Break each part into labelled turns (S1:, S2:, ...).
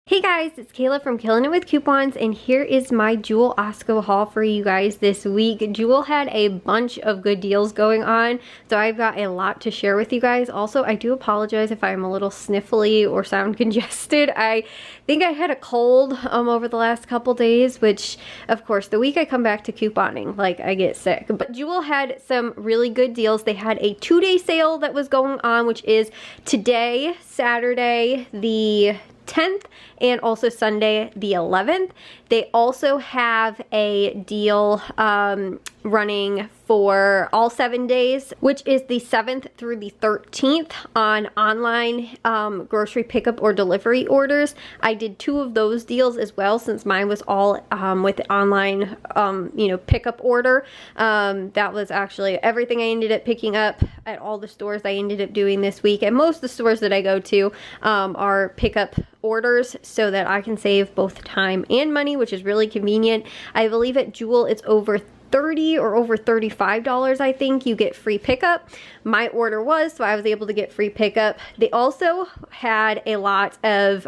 S1: Hey guys, it's Kayla from Killing It With Coupons, and here is my Jewel-Osco haul for you guys this week. Jewel had a bunch of good deals going on, so I've got a lot to share with you guys. Also, I do apologize if I'm a little sniffly or sound congested. I think I had a cold over the last couple days, which, of course, the week I come back to couponing, like, I get sick. But Jewel had some really good deals. They had a 2-day sale that was going on, which is today, Saturday, the 10th, and also Sunday the 11th. They also have a deal running for all 7 days, which is the 7th through the 13th on online grocery pickup or delivery orders. I did 2 of those deals as well, since mine was all with online pickup order. That was actually everything I ended up picking up at all the stores I ended up doing this week, and most of the stores that I go to are pickup orders, so that I can save both time and money, which is really convenient. I believe at Jewel it's over $30 or over $35, I think, you get free pickup. My order was, so I was able to get free pickup. They also had a lot of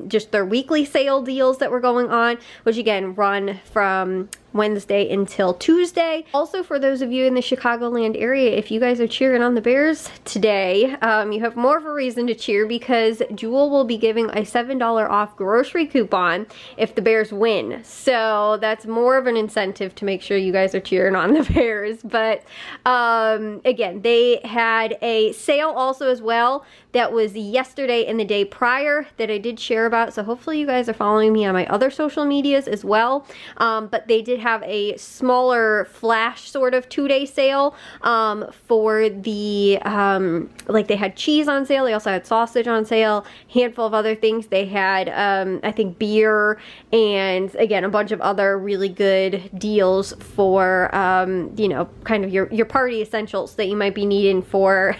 S1: just their weekly sale deals that were going on, which again run from Wednesday until Tuesday. Also, for those of you in the Chicagoland area, if you guys are cheering on the Bears today, you have more of a reason to cheer, because Jewel will be giving a $7 off grocery coupon if the Bears win. So that's more of an incentive to make sure you guys are cheering on the Bears. But again, they had a sale also as well that was yesterday and the day prior that I did share about, so hopefully you guys are following me on my other social medias as well. But they did have a smaller flash sort of 2-day sale for the like, they had cheese on sale, they also had sausage on sale, handful of other things. They had I think beer, and again a bunch of other really good deals for kind of your party essentials that you might be needing for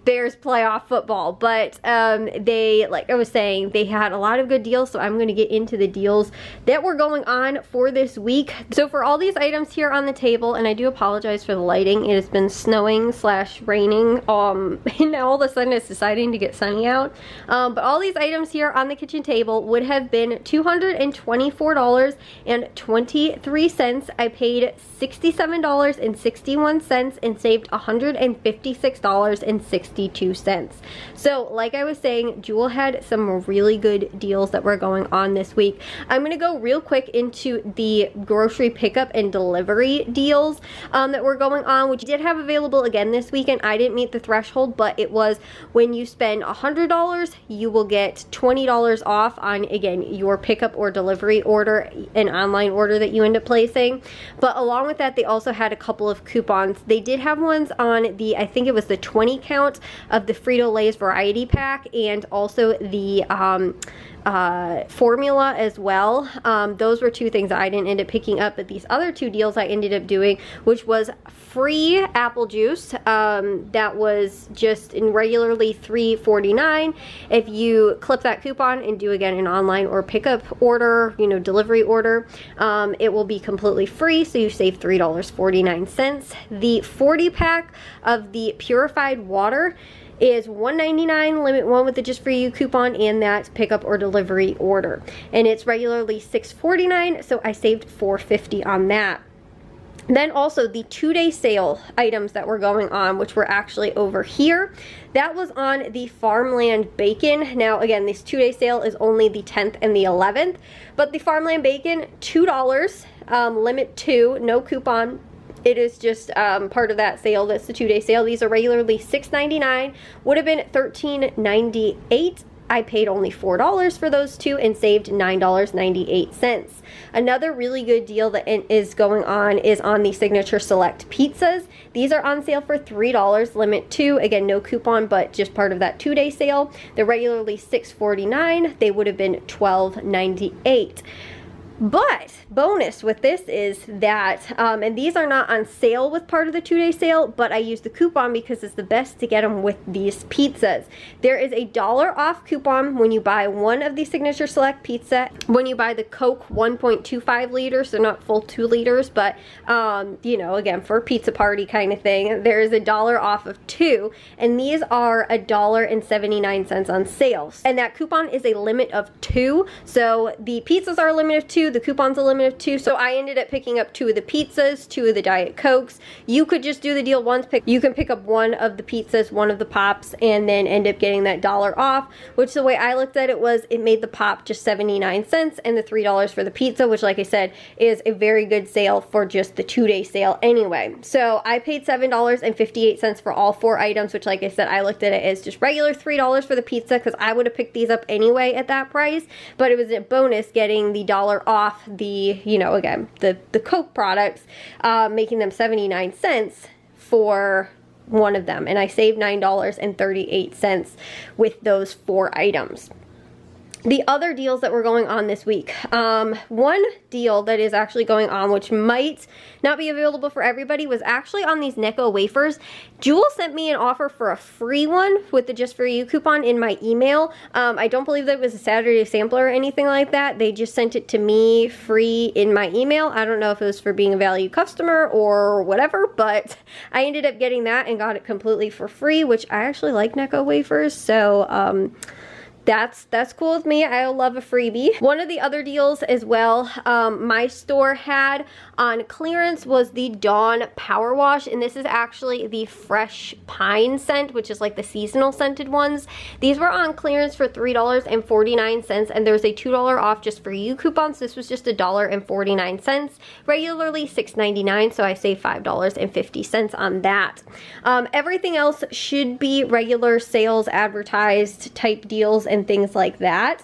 S1: Bears playoff football. But they, like I was saying, they had a lot of good deals, so I'm going to get into the deals that were going on for this week. So for all these items here on the table, and I do apologize for the lighting, it has been snowing / raining, and now all of a sudden it's deciding to get sunny out. But all these items here on the kitchen table would have been $224.23. I paid $67.61 and saved $156.62. So like I was saying, Jewel had some really good deals that were going on this week. I'm going to go real quick into the grocery pickup and delivery deals that were going on, which did have available again this weekend. I didn't meet the threshold, but it was when you spend $100, you will get $20 off on, again, your pickup or delivery order, an online order that you end up placing. But along with that, they also had a couple of coupons. They did have ones on the, I think it was the 20 count of the Frito-Lay's variety pack, and also the formula as well. Those were 2 things that I didn't end up picking up, but these other 2 deals I ended up doing, which was free apple juice that was just in regularly $3.49. If you clip that coupon and do, again, an online or pickup order, delivery order, it will be completely free, so you save $3.49. The 40 pack of the purified water is $1.99, limit 1 with the Just For You coupon and that pickup or delivery order, and it's regularly $6.49, so I saved $4.50 on that. Then also the 2-day sale items that were going on, which were actually over here, that was on the farmland bacon. Now again, this 2-day sale is only the 10th and the 11th, but the farmland bacon, $2, limit 2, no coupon. It is just part of that sale. That's the 2-day sale. These are regularly $6.99, would have been $13.98. I paid only $4 for those 2 and saved $9.98. Another really good deal that is going on is on the Signature Select pizzas. These are on sale for $3, limit 2. Again, no coupon, but just part of that 2-day sale. They're regularly $6.49. They would have been $12.98. But bonus with this is that, and these are not on sale with part of the 2-day sale, but I use the coupon because it's the best to get them with these pizzas. There is a $1 off coupon when you buy one of the Signature Select pizza. When you buy the Coke 1.25 liters, so not full 2 liters, but you know, again, for a pizza party kind of thing, there is a $1 off of 2, and these are $1.79 on sales. And that coupon is a limit of 2, so the pizzas are a limit of 2, the coupon's a limit of 2, so I ended up picking up 2 of the pizzas, 2 of the Diet Cokes. You could just do the deal once, you can pick up 1 of the pizzas, 1 of the pops, and then end up getting that $1 off, which the way I looked at it was it made the pop just 79 cents and the $3 for the pizza, which like I said is a very good sale for just the 2-day sale anyway. So I paid $7.58 for all 4 items, which like I said, I looked at it as just regular $3 for the pizza because I would have picked these up anyway at that price, but it was a bonus getting the $1 off the, you know, again, the Coke products, making them 79 cents for one of them, and I saved $9.38 with those 4 items. The other deals that were going on this week, one deal that is actually going on, which might not be available for everybody, was actually on these Necco wafers. Jewel sent me an offer for a free one with the Just For You coupon in my email. I don't believe that it was a Saturday sampler or anything like that. They just sent it to me free in my email. I don't know if it was for being a value customer or whatever, but I ended up getting that and got it completely for free, which I actually like Necco wafers, so that's cool with me. I love a freebie. One of the other deals as well, my store had on clearance was the Dawn Power Wash, and this is actually the fresh pine scent, which is like the seasonal scented ones. These were on clearance for $3.49, and there's a $2 off Just For You coupons. This was just $1.49, regularly $6.99, so I saved $5.50 on that. Everything else should be regular sales advertised type deals and things like that,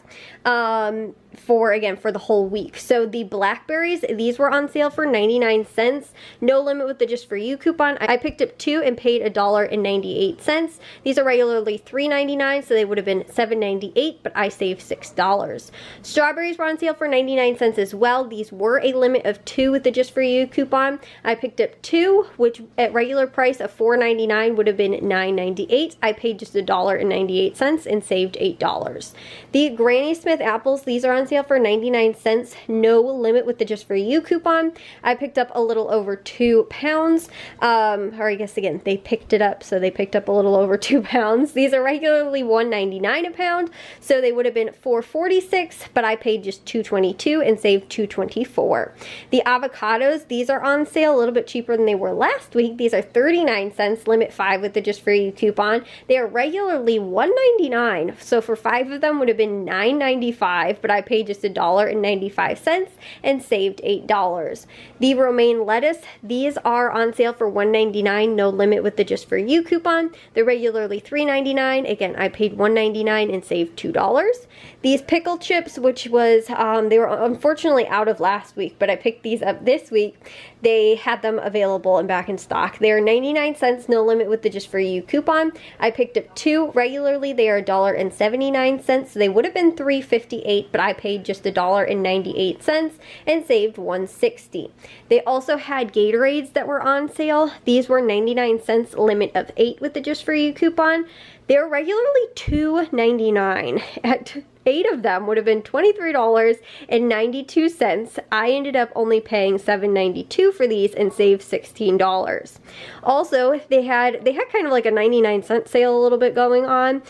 S1: for the whole week. So the blackberries, these were on sale for 99 cents, no limit with the Just For You coupon. I picked up 2 and paid $1.98. These are regularly $3.99, so they would have been $7.98, but I saved $6. Strawberries were on sale for 99 cents as well. These were a limit of 2 with the Just For You coupon. I picked up 2, which at regular price of $4.99 would have been $9.98. I paid just $1.98 and saved $8. The Granny Smith apples, these are on sale for 99 cents, no limit with the Just For You coupon. I picked up a little over 2 pounds, or I guess again, they picked it up, so they picked up a little over 2 pounds. These are regularly $1.99 a pound, so they would have been $4.46, but I paid just $2.22 and saved $2.24. The avocados, these are on sale a little bit cheaper than they were last week. These are 39 cents, limit 5 with the Just For You coupon. They are regularly $1.99, so for 5 of them would have been $9.95, but I paid just $1.95 and saved $8. The romaine lettuce, these are on sale for $1.99, no limit with the Just For You coupon. They're regularly $3.99. Again, I paid $1.99 and saved $2. These pickle chips, which was, they were unfortunately out of last week, but I picked these up this week. They had them available and back in stock. They are 99 cents, no limit with the Just For You coupon. I picked up 2. Regularly, they are $1.79, so they would have been $3.58, but I paid just $1.98 and saved $1.60. They also had Gatorades that were on sale. These were 99 cents, limit of 8 with the Just For You coupon. They're regularly $2.99. At 8 of them would have been $23.92. I ended up only paying $7.92 for these and saved $16. Also, they had kind of like a 99-cent sale a little bit going on,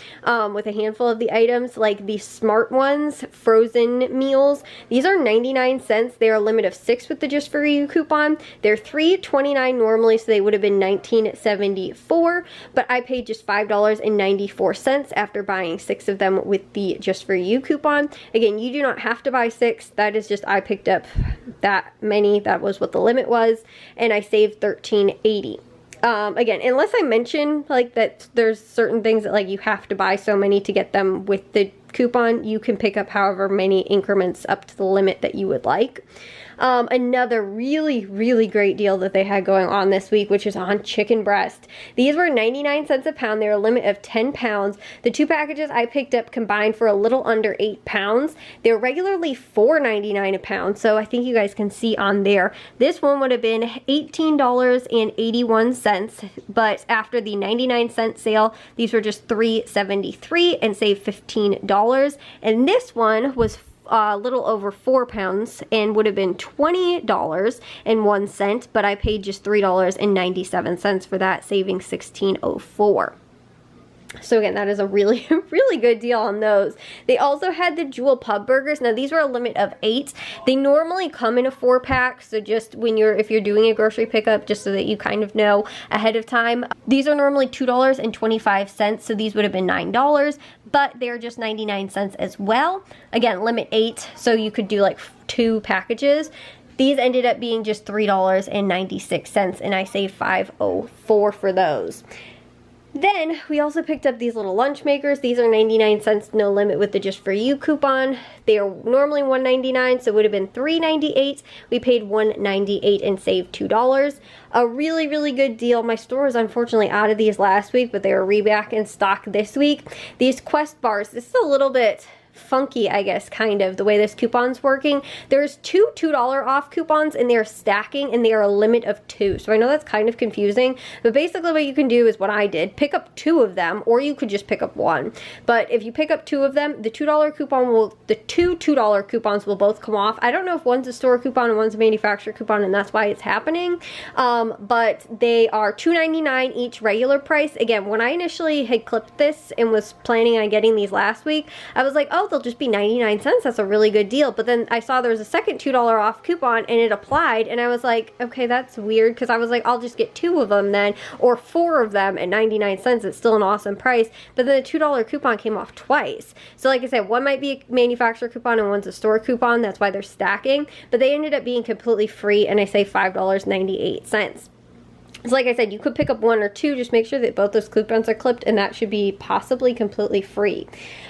S1: with a handful of the items, like the Smart Ones frozen meals. These are 99 cents. They are a limit of 6 with the Just For You coupon. They're $3.29 normally, so they would have been $19.74, but I paid just $5.94 after buying 6 of them with the Just For You coupon. Again, you do not have to buy 6. That is just, I picked up that many. That was what the limit was, and I saved $13.80. Again, unless I mention like that there's certain things that like you have to buy so many to get them with the coupon, you can pick up however many increments up to the limit that you would like. Another really great deal that they had going on this week, which is on chicken breast. These were 99 cents a pound. They're a limit of 10 pounds. The 2 packages I picked up combined for a little under 8 pounds. They're regularly $4.99 a pound, so I think you guys can see on there. This one would have been $18.81, but after the 99-cent sale, these were just $3.73 and saved $15. And this one was a little over 4 pounds and would have been $20.01, but I paid just $3.97 for that, saving $16.04. So again, that is a really good deal on those. They also had the Jewel pub burgers. Now these were a limit of 8. They normally come in a 4-pack, so just if you're doing a grocery pickup, just so that you kind of know ahead of time. These are normally $2.25, so these would have been $9, but they're just 99 cents as well. Again, limit 8, so you could do like 2 packages. These ended up being just $3.96, and I saved $5.04 for those. Then we also picked up these little lunch makers. These are 99 cents, no limit with the Just For You coupon. They are normally $1.99, so it would have been $3.98. We paid $1.98 and saved $2. A really good deal. My store was unfortunately out of these last week, but they are back in stock this week. These Quest bars, this is a little bit funky, I guess, kind of the way this coupon's working. There's 2 $2 off coupons, and they're stacking, and they are a limit of 2. So I know that's kind of confusing, but basically what you can do is what I did: pick up 2 of them, or you could just pick up 1. But if you pick up 2 of them, the two $2 coupons will both come off. I don't know if one's a store coupon and one's a manufacturer coupon, and that's why it's happening. But they are $2.99 each regular price. Again, when I initially had clipped this and was planning on getting these last week, I was like, oh, they'll just be 99 cents. That's a really good deal. But then I saw there was a second $2 off coupon, and it applied, and I was like, okay, that's weird, because I was like, I'll just get 2 of them then, or 4 of them at 99 cents. It's still an awesome price. But then the $2 coupon came off twice. So like I said, one might be a manufacturer coupon and one's a store coupon. That's why they're stacking. But they ended up being completely free, and I saved $5.98. So like I said, you could pick up 1 or 2, just make sure that both those coupons are clipped, and that should be possibly completely free.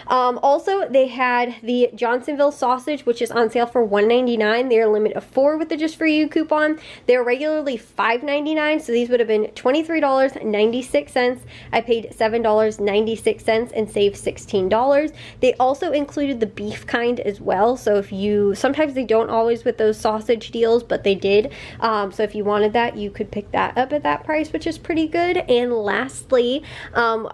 S1: Also, they had the Johnsonville sausage, which is on sale for $1.99. They're a limit of 4 with the Just For You coupon. They're regularly $5.99, so these would have been $23.96. I paid $7.96 and saved $16. They also included the beef kind as well, so if you, sometimes they don't always with those sausage deals, but they did. So if you wanted that, you could pick that up at that price, which is pretty good. And lastly,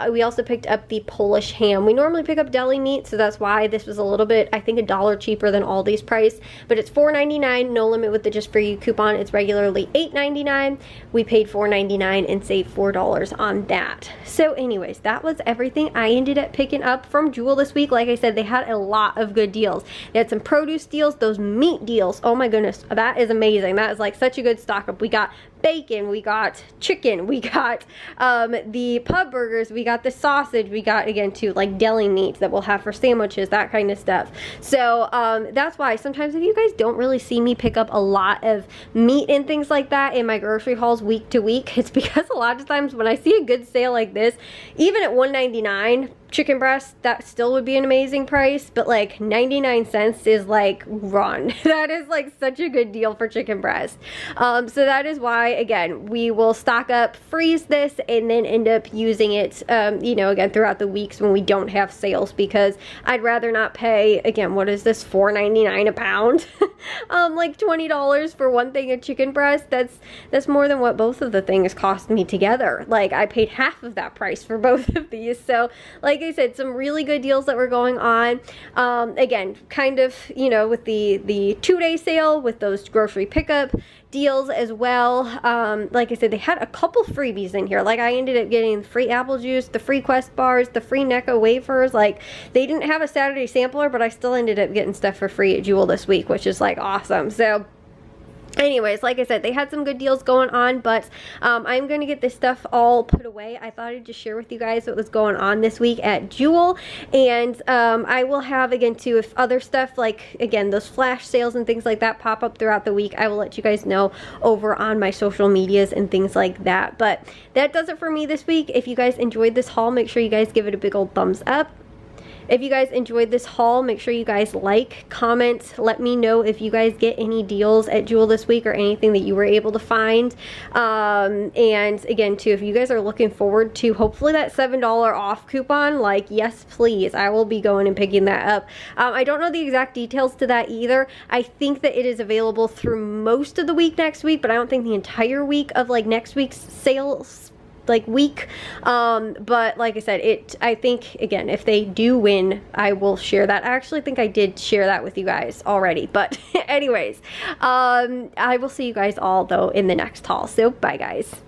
S1: we also picked up the Polish ham. We normally pick up deli meat, so that's why this was a little bit, I think, $1 cheaper than Aldi's price, but it's $4.99, no limit with the Just For You coupon. It's regularly $8.99. We paid $4.99 and saved $4 on that. So anyways, that was everything I ended up picking up from Jewel this week. Like I said, they had a lot of good deals. They had some produce deals, those meat deals. Oh my goodness, that is amazing. That is like such a good stock up. We got bacon, we got chicken, we got the pub burgers, we got the sausage, we got, again, too, like deli meat that we'll have for sandwiches, that kind of stuff. So that's why sometimes if you guys don't really see me pick up a lot of meat and things like that in my grocery hauls week to week, it's because a lot of times when I see a good sale like this, even at $1.99 chicken breast, that still would be an amazing price, but like 99 cents is like, run. That is like such a good deal for chicken breast. So that is why, again, we will stock up, freeze this, and then end up using it, you know, again, throughout the weeks when we don't have sales, because I'd rather not pay, again, what is this, $4.99 a pound? Like $20 for one thing of chicken breast. That's more than what both of the things cost me together. Like, I paid half of that price for both of these. So like I said, some really good deals that were going on. Again, kind of, you know, with the 2-day sale, with those grocery pickup deals as well. Like I said, they had a couple freebies in here. Like, I ended up getting free apple juice, the free Quest bars, the free Necco wafers. Like, they didn't have a Saturday sampler, but I still ended up getting stuff for free at Jewel this week, which is like awesome. So anyways, like I said, they had some good deals going on, but I'm going to get this stuff all put away. I thought I'd just share with you guys what was going on this week at Jewel, and I will have, again, too, if other stuff, like, again, those flash sales and things like that pop up throughout the week, I will let you guys know over on my social medias and things like that. But that does it for me this week. If you guys enjoyed this haul, make sure you guys give it a big old thumbs up. If you guys enjoyed this haul, make sure you guys like, comment, let me know if you guys get any deals at Jewel this week or anything that you were able to find. And again too, if you guys are looking forward to hopefully that $7 off coupon, like, yes please, I will be going and picking that up. I don't know the exact details to that either. I think that it is available through most of the week next week, but I don't think the entire week of like next week's sales like week. But like I said, I think again, if they do win, I will share that. I actually think I did share that with you guys already, but anyways, I will see you guys all though in the next haul. So bye guys.